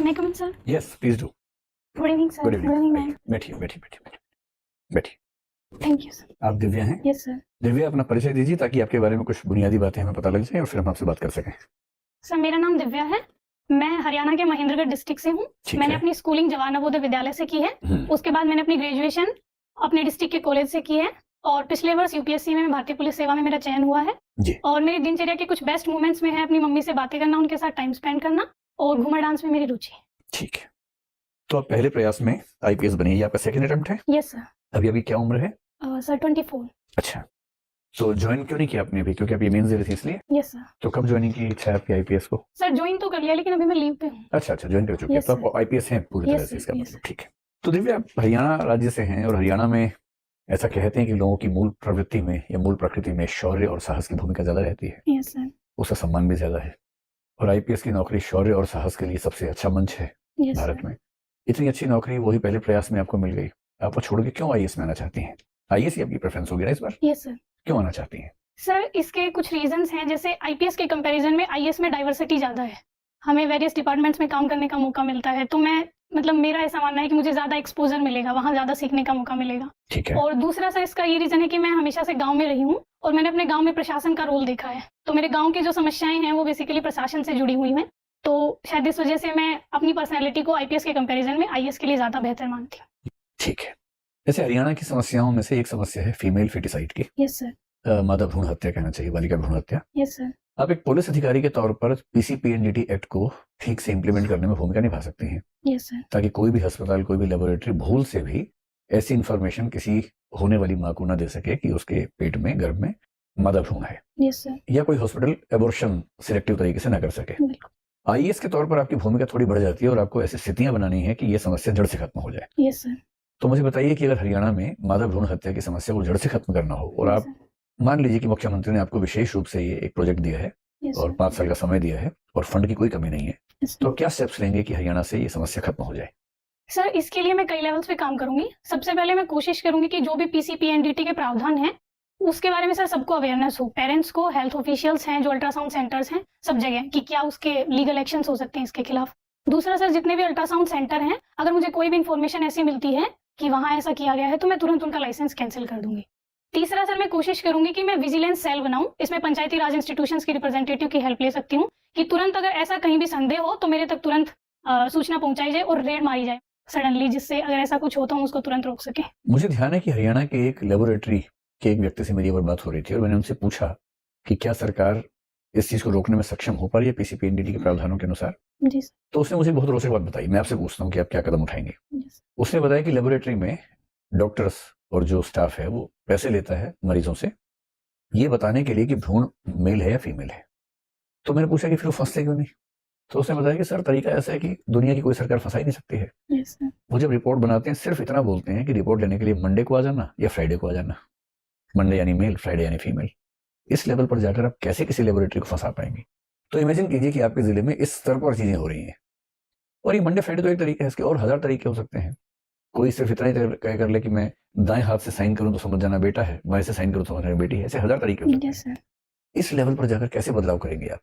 May I come in, sir? Yes, please do. Good evening, sir. Good evening. ma'am. बैठिए बैठिए बैठिए बैठिए बैठिए। Thank you, sir. आप दिव्या हैं? Yes, sir. दिव्या, अपना परिचय दीजिए ताकि आपके बारे में कुछ बुनियादी बातें हमें पता लग जाए और फिर हम आपसे बात कर सकें। सर, मेरा नाम दिव्या है। मैं हरियाणा के महेंद्रगढ़ डिस्ट्रिक्ट से हूँ। ठीक मैंने है। अपनी स्कूलिंग जवाहर नवोदय विद्यालय से की है। उसके बाद मैंने अपनी ग्रेजुएशन अपने डिस्ट्रिक्ट के कॉलेज से की है और पिछले वर्ष यूपीएससी में भारतीय पुलिस सेवा में मेरा चयन हुआ है। जी। और मेरी दिनचर्या के कुछ बेस्ट मोमेंट्स में है अपनी मम्मी से बातें करना, उनके साथ टाइम स्पेंड करना और घूमर डांस में मेरी रुचि है। ठीक है, तो आप पहले प्रयास में आईपीएस बनी, ये आपका सेकंड अटेम्प्ट है? Yes sir. अभी क्या उम्र है? सर 24। अच्छा, तो ज्वाइन क्यों नहीं किया आपने अभी? क्योंकि आप ये मेंस दे रही थी इसलिए? Yes sir. तो कब ज्वाइनिंग की इच्छा है आपकी आईपीएस को? सर ज्वाइन तो कर लिया लेकिन अभी मैं लीव पे हूँ। अच्छा, ज्वाइन कर चुके हैं, Yes, तो आप आईपीएस हैं पूरी तरह Yes, से, इसका yes. मतलब ठीक है। तो दिव्या, आप हरियाणा राज्य से हैं और हरियाणा में ऐसा कहते हैं कि लोगों की मूल प्रवृत्ति में या मूल प्रकृति में शौर्य और साहस की भूमिका ज्यादा रहती है, यस सर। उसका सम्मान भी ज्यादा है और आईपीएस की नौकरी शौर्य और साहस के लिए सबसे अच्छा मंच है यस भारत सर। में। इतनी अच्छी नौकरी वही पहले प्रयास में आपको मिल गई, आप वो छोड़ के क्यों आईएएस में आना चाहती हैं? आईएएस ही आपकी प्रेफरेंस होगी ना इस बार? Yes sir. क्यों आना चाहती हैं? सर इसके कुछ रीजंस हैं, जैसे आईपीएस के कंपैरिजन में आईएएस में डाइवर्सिटी ज़्यादा है, हमें वेरियस डिपार्टमेंट्स में काम करने का मौका मिलता है, तो मैं मतलब मेरा ऐसा मानना है कि मुझे ज़्यादा एक्सपोजर मिलेगा, वहाँ ज़्यादा सीखने का मौका मिलेगा। ठीक है। और दूसरा सर इसका ये रीज़न है कि मैं हमेशा से गांव में रही हूँ और मैंने अपने गांव में प्रशासन का रोल देखा है, तो मेरे गांव की जो समस्याएं हैं वो बेसिकली प्रशासन से जुड़ी हुई हैं, तो शायद इस वजह से मैं अपनी पर्सनैलिटी को आईपीएस के कंपेरिजन में आईएएस के लिए ज़्यादा बेहतर मानती हूँ। ठीक है, जैसे हरियाणा की समस्याओं में से एक समस्या है फीमेल फेटिसाइड की, यस सर। मादा भ्रूण हत्या कहना चाहिए, बालिका भ्रूण हत्या। Yes sir. आप एक पुलिस अधिकारी के तौर पर पीसीपीएनडीटी एक्ट को ठीक से इंप्लीमेंट करने में भूमिका निभा सकती हैं, यस सर। ताकि कोई भी अस्पताल, कोई भी लेबोरेटरी भूल से भी ऐसी इंफॉर्मेशन किसी होने वाली माँ को ना दे सके कि उसके पेट में, गर्भ में मादा भ्रूण है। Yes sir. या कोई हॉस्पिटल एबॉर्शन सिलेक्टिव तरीके से ना कर सके। बिल्कुल। आईएएस के तौर पर आपकी भूमिका थोड़ी बढ़ जाती है और आपको ऐसी स्थितियां बनानी है कि ये समस्या जड़ से खत्म हो जाए। Yes sir. तो मुझे बताइए कि अगर हरियाणा में मादा भ्रूण हत्या की समस्या को जड़ से खत्म करना हो और आप मान लीजिए कि मुख्यमंत्री ने आपको विशेष रूप से ये एक प्रोजेक्ट दिया है और 5 साल का समय दिया है और फंड की कोई कमी नहीं है, तो क्या स्टेप्स लेंगे कि हरियाणा से ये समस्या खत्म हो जाए? सर इसके लिए मैं कई लेवल्स पे काम करूंगी। सबसे पहले मैं कोशिश करूंगी कि जो भी पीसीपीएनडीटी के प्रावधान हैं उसके बारे में सर सबको अवेयरनेस हो, पेरेंट्स को, हेल्थ ऑफिशियल्स हैं, जो अल्ट्रासाउंड सेंटर्स हैं, सब जगह, कि क्या उसके लीगल एक्शंस हो सकते हैं इसके खिलाफ। दूसरा सर, जितने भी अल्ट्रासाउंड सेंटर हैं, अगर मुझे कोई भी इन्फॉर्मेशन ऐसी मिलती है कि वहाँ ऐसा किया गया है तो मैं तुरंत उनका लाइसेंस कैंसिल कर दूंगी। तीसरा सर, मैं कोशिश करूंगी कि मैं विजिलेंस सेल बनाऊं, इसमें पंचायती राज इंस्टीट्यूशंस के रिप्रेजेंटेटिव की हेल्प ले सकती हूँ कि तुरंत अगर ऐसा कहीं भी संदेह हो तो मेरे तक तुरंत सूचना पहुंचाई जाए और रेड मारी जाए सडनली, जिससे अगर ऐसा कुछ हो तो हम उसको तुरंत रोक सके। मुझे ध्यान है कि हरियाणा के एक लेबोरेटरी के एक व्यक्ति से मेरी एक बार बात हो रही थी और मैंने उनसे पूछा कि क्या सरकार इस चीज को रोकने में सक्षम हो पा रही है पीसीपीएनडीटी के प्रावधानों के अनुसार। जी सर। तो उसने मुझे बहुत रोचक बात बताई, मैं आपसे पूछता हूँ कि आप क्या कदम उठाएंगे। यस। उसने बताया कि लेबोरेटरी में डॉक्टर्स और जो स्टाफ है वो पैसे लेता है मरीजों से ये बताने के लिए कि भ्रूण मेल है या फीमेल है। तो मैंने पूछा कि फिर वो फंसते क्यों नहीं? तो उसने बताया कि सर तरीका ऐसा है कि दुनिया की कोई सरकार फंसा ही नहीं सकती है। Yes sir. वो जब रिपोर्ट बनाते हैं सिर्फ इतना बोलते हैं कि रिपोर्ट लेने के लिए मंडे को आ जाना या फ्राइडे को आ जाना। मंडे यानी मेल, फ्राइडे यानी फीमेल। इस लेवल पर जाकर आप कैसे किसी लेबोरेटरी को फंसा पाएंगे? तो इमेजिन कीजिए कि आपके जिले में इस स्तर पर चीजें हो रही हैं और ये मंडे फ्राइडे तो एक तरीका है, इसके और 1000 तरीके हो सकते हैं। कोई सिर्फ इतना ही तय कर ले कि मैं दाएं हाथ से साइन करूं तो समझ जाना बेटा है, बाएं से साइन करूं तो समझ जाना बेटी है। ऐसे 1000 तरीके हो सकते हैं। Yes sir. इस लेवल पर जाकर कैसे बदलाव करेंगे आप?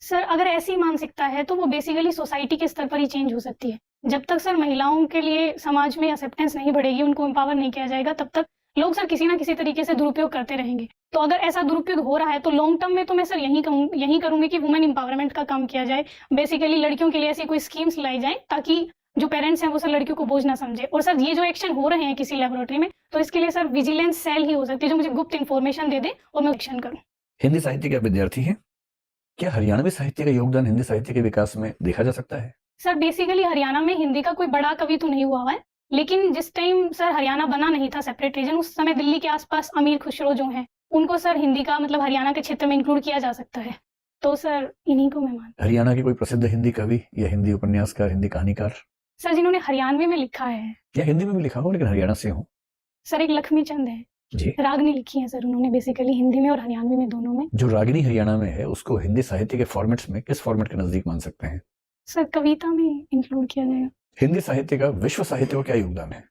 सर अगर ऐसी मानसिकता है तो वो बेसिकली सोसाइटी के स्तर पर ही चेंज हो सकती है। जब तक सर महिलाओं के लिए समाज में एक्सेप्टेंस नहीं बढ़ेगी, उनको एम्पावर नहीं किया जाएगा, तब तक लोग सर किसी ना किसी तरीके से दुरुपयोग करते रहेंगे। तो अगर ऐसा दुरुपयोग हो रहा है तो लॉन्ग टर्म में तो मैं सर यही करूंगी कि वुमेन एम्पावरमेंट का काम किया जाए। बेसिकली लड़कियों के लिए ऐसी कोई स्कीम्स लाई जाए ताकि जो पेरेंट्स हैं वो सर लड़कियों को बोझ ना समझे। और सर ये जो एक्शन हो रहे हैं किसी लेबोरेटरी में, तो इसके लिए सर विजिलेंस सेल ही हो सकती है जो मुझे गुप्त इन्फॉर्मेशन दे दे और मैं एक्शन करूँ। हिंदी साहित्य के विद्यार्थी हैं, क्या हरियाणवी साहित्य का योगदान हिंदी साहित्य के विकास में देखा जा सकता है? सर बेसिकली हरियाणा में हिंदी का कोई बड़ा कवि तो नहीं हुआ है, लेकिन जिस टाइम सर हरियाणा बना नहीं था सेपरेट रीजन, उस समय दिल्ली के आसपास अमीर खुसरो जो हैं उनको सर हिंदी का मतलब हरियाणा के क्षेत्र में इंक्लूड किया जा सकता है। तो सर इन्हीं को मैं मानता हूं। हरियाणा के कोई प्रसिद्ध हिंदी कवि या हिंदी उपन्यासकार, हिंदी कहानीकार? सर जिन्होंने हरियाणवी में लिखा है या हिंदी में भी लिखा हो लेकिन हरियाणा से हो? सर एक लक्ष्मी चंद है जी। रागनी लिखी है सर उन्होंने, बेसिकली हिंदी में और हरियाणवी में, दोनों में। जो रागिनी हरियाणा में है उसको हिंदी साहित्य के फॉर्मेट्स में किस फॉर्मेट के नजदीक मान सकते हैं? सर कविता में इंक्लूड किया जाएगा। हिंदी साहित्य का विश्व साहित्य को क्या योगदान है?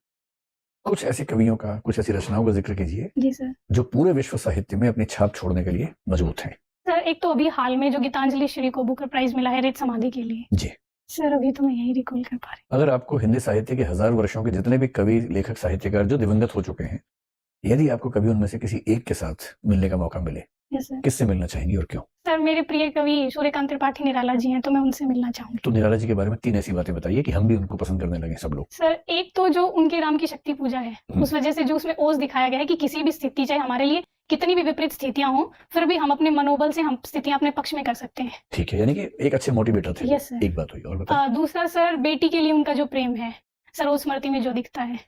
कुछ ऐसे कवियों का, कुछ ऐसी रचनाओं का जिक्र कीजिए जी सर। जो पूरे विश्व साहित्य में अपनी छाप छोड़ने के लिए मजबूत हैं। सर एक तो अभी हाल में जो गीतांजलि श्री को बुकर प्राइज मिला है रेत समाधि के लिए, जी। सर अभी तो मैं यही रिकॉल कर पा रही अगर आपको हिंदी साहित्य के 1000 वर्षों के जितने भी कवि, लेखक, साहित्यकार जो दिवंगत हो चुके हैं, यदि आपको कभी उनमें से किसी एक के साथ मिलने का मौका मिले, हूँ। Yes sir. किससे मिलना चाहेंगी और क्यों? सर मेरे प्रिय कवि सूर्यकांत त्रिपाठी निराला जी हैं, तो मैं उनसे मिलना चाहूंगी। तो निराला जी के बारे में 3 ऐसी बातें बताइए कि हम भी उनको पसंद करने लगे सब लोग। सर एक तो जो उनके राम की शक्ति पूजा है, उस वजह से जो उसमें ओज दिखाया गया है कि किसी भी स्थिति, चाहे हमारे लिए कितनी भी विपरीत स्थितियां हो, फिर भी हम अपने मनोबल से हम स्थितियां अपने पक्ष में कर सकते हैं। ठीक है, यानी कि एक अच्छे मोटिवेटर थे। Yes sir. एक बात हुई, और बताइए। दूसरा सर बेटी के लिए उनका जो प्रेम है, सरोज स्मृति में जो दिखता है,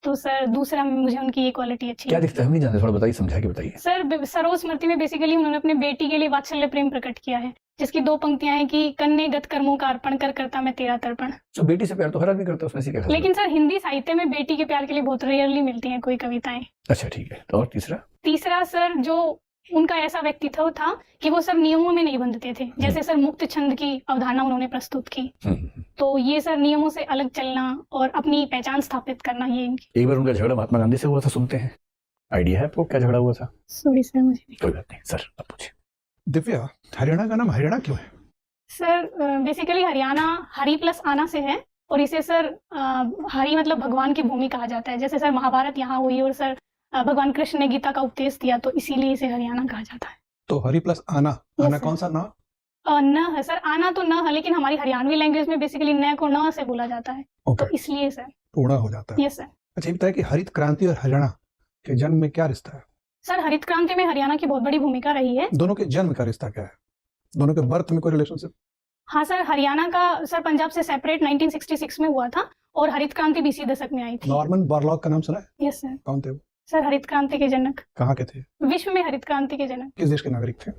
तो सर दूसरा मुझे उनकी ये क्वालिटी अच्छी क्या है। दिखता है, हम नहीं जानते, थोड़ा बताइए, समझा के बताइए। सर सरोज स्मृति में बेसिकली उन्होंने अपने बेटी के लिए वात्सल्य प्रेम प्रकट किया है, जिसकी 2 पंक्तियां हैं कि कन्ने गत कर्मों का अर्पण कर करता मैं तेरा तर्पण। तो बेटी से प्यार तो हर आदमी करता है, उसमें से क्या खास लेकिन सर हिंदी साहित्य में बेटी के प्यार के लिए बहुत रेयरली मिलती हैं कोई कविताएं। बात? अच्छा ठीक है, तो और तीसरा? तीसरा सर जो उनका ऐसा व्यक्तित्व था कि वो सर नियमों में नहीं बंधते थे, जैसे सर मुक्त छंद की अवधारणा उन्होंने प्रस्तुत की, तो ये सर नियमों से अलग चलना और अपनी पहचान स्थापित करना, ये इनकी। एक बार उनका झगड़ा महात्मा गांधी से हुआ था, सुनते हैं, आइडिया है आपको क्या झगड़ा हुआ था? सॉरी सर मुझे नहीं। कोई बात नहीं सर, आप पूछिए। दिव्या, हरियाणा का नाम हरियाणा क्यों है? Sir basically Haryana Hari plus आना से है, और इसे सर हरि मतलब भगवान की भूमि कहा जाता है, जैसे सर महाभारत यहाँ हुई और सर भगवान कृष्ण ने गीता का उपदेश दिया, तो इसीलिए इसे हरियाणा कहा जाता है। तो हरि प्लस आना, आना sir. कौन सा ना? न है सर, आना तो न है, लेकिन हमारी हरियाणवी लैंग्वेज में बेसिकली न को न से बोला जाता है, ओके, तो इसलिए सर। पूर्ण हो जाता है। Yes sir. अच्छा, ये बताइए कि हरित क्रांति और हरियाणा के जन्म में क्या रिश्ता है? सर हरित क्रांति में हरियाणा की बहुत बड़ी भूमिका रही है। दोनों के जन्म का रिश्ता क्या है? दोनों के बर्थ में कोई रिलेशनशिप? हाँ सर, हरियाणा का सर पंजाब से सेपरेट 1966 में हुआ था, और हरित क्रांति 20वीं दशक में आई थी। नॉर्मन बोरलॉग का नाम सुना है? Yes sir. कौन थे वो? सर हरित क्रांति के जनक, कहाँ के थे? विश्व में हरित क्रांति के जनक। किस देश के नागरिक थे?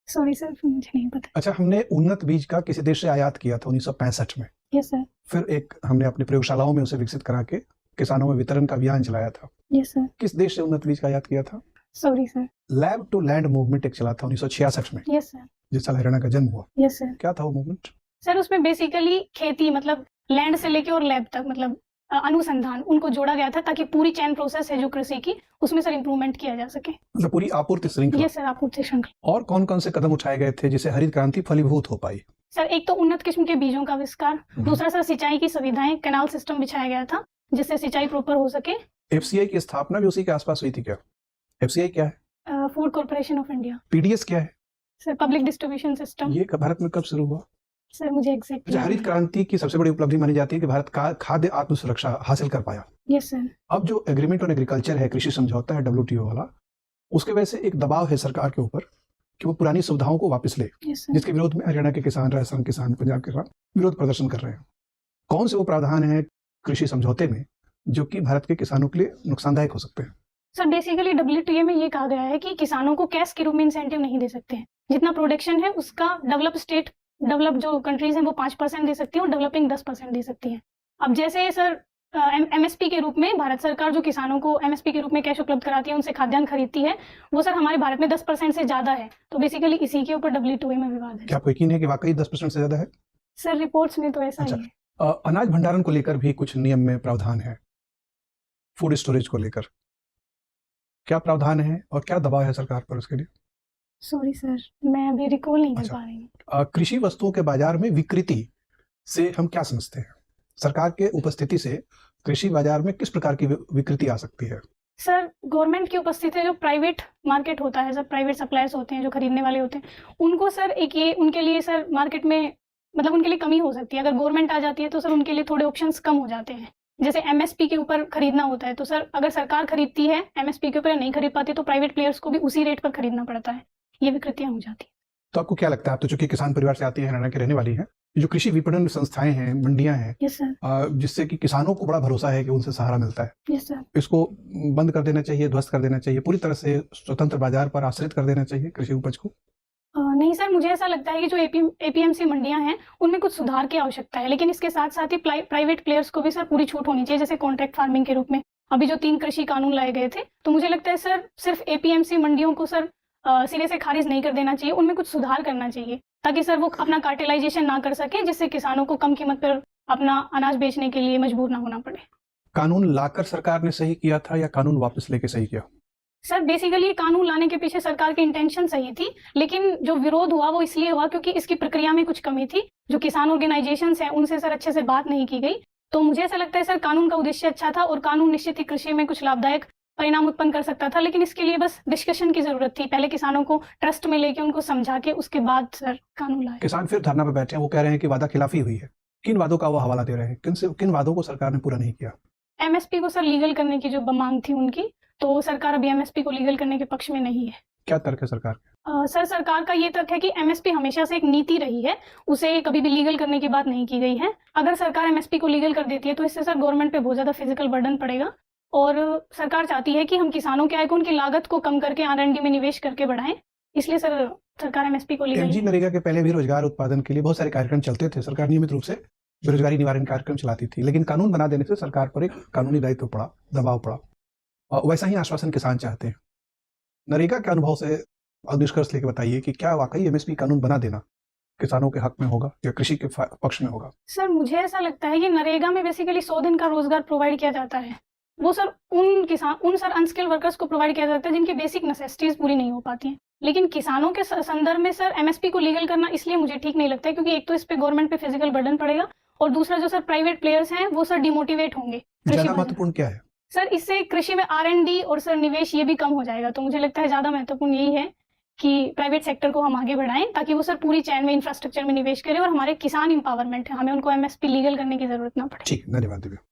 सॉरी सर मुझे नहीं पता। अच्छा, हमने उन्नत बीज का किसी देश से आयात किया था 1965 में, यस सर। फिर एक हमने अपनी प्रयोगशालाओं में उसे विकसित करा के किसानों में वितरण का अभियान चलाया था। Yes sir. किस देश से उन्नत बीज का आयात किया था? Sorry sir. Lab to land movement एक चला था 1966 में, यस सर। जिस साल हरियाणा का जन्म हुआ। Yes sir. क्या था वो मूवमेंट? सर उसमें बेसिकली खेती मतलब लैंड से लेके और लैब तक मतलब अनुसंधान उनको जोड़ा गया था, ताकि पूरी चैन प्रोसेस है जो कृषि की, उसमें सर इम्प्रूवमेंट किया जा सके। मतलब पूरी आपूर्ति श्रृंखला। ये सर आपूर्ति श्रृंखला। और कौन कौन से कदम उठाए गए थे जिससे हरित क्रांति फलीभूत हो पाई? सर एक तो उन्नत किस्म के बीजों का आविष्कार, दूसरा सर सिंचाई की सुविधाएं, कैनाल सिस्टम बिछाया गया था जिससे सिंचाई प्रॉपर हो सके। एफसीआई की स्थापना भी उसी के आसपास हुई थी क्या? एफसीआई क्या है? Food corporation of India. PDS क्या है? Sir public distribution system. ये भारत में कब शुरू हुआ? सर मुझे एग्जैक्ट। अच्छा, हरित क्रांति की सबसे बड़ी उपलब्धि मानी जाती है कि भारत का खाद्य आत्मसुरक्षा हासिल कर पाया। Yes sir. अब जो एग्रीमेंट ऑन एग्रीकल्चर है, कृषि समझौता है WTO वाला, उसके वजह से एक दबाव है सरकार के ऊपर कि वो पुरानी सुविधाओं को वापस ले, यस सर। जिसके विरोध में हरियाणा के किसान, राजस्थान किसान, पंजाब के किसान विरोध प्रदर्शन कर रहे हैं। कौन से वो प्रावधान है कृषि समझौते में जो कि भारत के किसानों के लिए नुकसानदायक हो सकते हैं? सर बेसिकली WTO में ये कहा गया है कि किसानों को कैश के रूप में इंसेंटिव नहीं दे सकते हैं। जितना प्रोडक्शन है उसका डेवलप जो कंट्रीज हैं वो 5% दे सकती है और डेवलपिंग 10% दे सकती है। अब जैसे सर MSP के रूप में भारत सरकार जो किसानों को MSP के रूप में कैश उपलब्ध कराती है, उनसे खाद्यान्न खरीदती है, वो सर हमारे भारत में 10% से ज्यादा है, तो बेसिकली इसी के ऊपर WTO में विवाद है। क्या आपको यकीन है कि वाकई 10% से ज्यादा है? सर रिपोर्ट्स में तो ऐसा ही है। अनाज भंडारण को लेकर भी कुछ नियम में प्रावधान है, फूड स्टोरेज को लेकर क्या प्रावधान है और क्या दबाव है सरकार पर उसके लिए? सॉरी सर मैं अभी रिकॉल नहीं कर अच्छा। पा रही हूँ। कृषि वस्तुओं के बाजार में विकृति से हम क्या समझते हैं? सरकार के उपस्थिति से कृषि बाजार में किस प्रकार की विकृति आ सकती है? सर गवर्नमेंट की उपस्थिति है, जो प्राइवेट मार्केट होता है, सर प्राइवेट सप्लायर्स होते हैं जो खरीदने वाले होते हैं, उनको सर एक ये उनके लिए सर मार्केट में मतलब उनके लिए कमी हो सकती है। अगर गवर्नमेंट आ जाती है तो सर उनके लिए थोड़े ऑप्शंस कम हो जाते हैं। जैसे MSP के ऊपर खरीदना होता है, तो सर अगर सरकार खरीदती है MSP के ऊपर नहीं खरीद पाती तो प्राइवेट प्लेयर्स को भी उसी रेट पर खरीदना पड़ता है। ये विकृतियां हो जाती है। तो आपको क्या लगता है, आप तो चूंकि किसान परिवार से आती है, हरियाणा के रहने वाली हैं, जो कृषि विपणन संस्थाएं हैं, मंडियां हैं, यस सर। जिससे कि किसानों को बड़ा भरोसा है कि उनसे सहारा मिलता है, यस सर। इसको बंद कर देना चाहिए, ध्वस्त कर देना चाहिए, पूरी तरह से स्वतंत्र बाजार पर आश्रित कर देना चाहिए कृषि उपज को? नहीं सर, मुझे ऐसा लगता है कि जो APMC मंडियां हैं उनमें कुछ सुधार की आवश्यकता है, लेकिन इसके साथ साथ ही प्राइवेट प्लेयर्स को भी सर पूरी छूट होनी चाहिए। जैसे कॉन्ट्रैक्ट फार्मिंग के रूप में अभी जो 3 कृषि कानून लाए गए थे, तो मुझे लगता है सर सिर्फ APMC मंडियों को सर सिरे से खारिज नहीं कर देना चाहिए, उनमें कुछ सुधार करना चाहिए ताकि सर वो अपना कार्टेलाइजेशन ना कर सके, जिससे किसानों को कम कीमत पर अपना अनाज बेचने के लिए मजबूर ना होना पड़े। कानून लाकर सरकार ने सही किया था या कानून वापस लेके सही किया? सर बेसिकली ये कानून लाने के पीछे सरकार की इंटेंशन सही थी, लेकिन जो विरोध हुआ वो इसलिए हुआ क्योंकि इसकी प्रक्रिया में कुछ कमी थी। जो किसान ऑर्गेनाइजेशंस हैं उनसे सर अच्छे से बात नहीं की गई। तो मुझे ऐसा लगता है सर कानून का उद्देश्य अच्छा था और कानून निश्चित ही कृषि में कुछ लाभदायक परिणाम उत्पन्न कर सकता था, लेकिन इसके लिए बस डिस्कशन की जरूरत थी। पहले किसानों को ट्रस्ट में लेके उनको समझा के उसके बाद सर कानून लाए। किसान फिर धरना पे बैठे हैं, वो कह रहे हैं कि वादा खिलाफी हुई है। किन वादों का वो हवाला दे रहे हैं, किन वादों को सरकार ने पूरा नहीं किया? एमएसपी को सर लीगल करने की जो मांग थी उनकी, तो सरकार अभी एमएसपी को लीगल करने के पक्ष में नहीं है। क्या तर्क है सरकार के? सर सरकार का ये तर्क है कि एमएसपी हमेशा से एक नीति रही है, उसे कभी भी लीगल करने की बात नहीं की गई है। अगर सरकार एमएसपी को लीगल कर देती है तो इससे सर गवर्नमेंट पे बहुत ज्यादा फिजिकल बर्डन पड़ेगा और सरकार चाहती है कि हम किसानों के आय को उनकी लागत को कम करके R&D में निवेश करके बढ़ाएं। इसलिए सर सरकार एमएसपी को लीगल। एमजी नरेगा के पहले भी रोजगार उत्पादन के लिए बहुत सारे कार्यक्रम चलते थे। सरकार नियमित रूप से बेरोजगारी निवारण कार्यक्रम चलाती थी, लेकिन कानून बना देने से सरकार पर एक कानूनी दायित्व पड़ा, दबाव पड़ा। और वैसा ही आश्वासन किसान चाहते हैं। नरेगा के अनुभव से निष्कर्ष लेके बताइए कि क्या वाकई एमएसपी कानून बना देना किसानों के हक में होगा या कृषि के पक्ष में होगा? सर मुझे ऐसा लगता है कि नरेगा में बेसिकली 100 दिन का रोजगार प्रोवाइड किया जाता है। वो सर उन सर अनस्किल्ड वर्कर्स को प्रोवाइड किया जाता है जिनकी बेसिक नेसेसिटीज पूरी नहीं हो पाती हैं। लेकिन किसानों के संदर्भ में सर एमएसपी को लीगल करना इसलिए मुझे ठीक नहीं लगता है क्योंकि एक तो इस पे गवर्नमेंट पे फिजिकल बर्डन पड़ेगा और दूसरा जो सर प्राइवेट प्लेयर्स हैं वो सर डिमोटिवेट होंगे। ज्यादा महत्वपूर्ण क्या है? सर इससे कृषि में R&D और सर निवेश ये भी कम हो जाएगा। तो मुझे लगता है ज्यादा महत्वपूर्ण यही है कि प्राइवेट सेक्टर को हम आगे बढ़ाएं ताकि वो सर पूरी चैन में इंफ्रास्ट्रक्चर में निवेश करें और हमारे किसान इंपावरमेंट है, हमें उनको एमएसपी लीगल करने की जरूरत ना पड़े। ठीक, धन्यवाद दिव्या।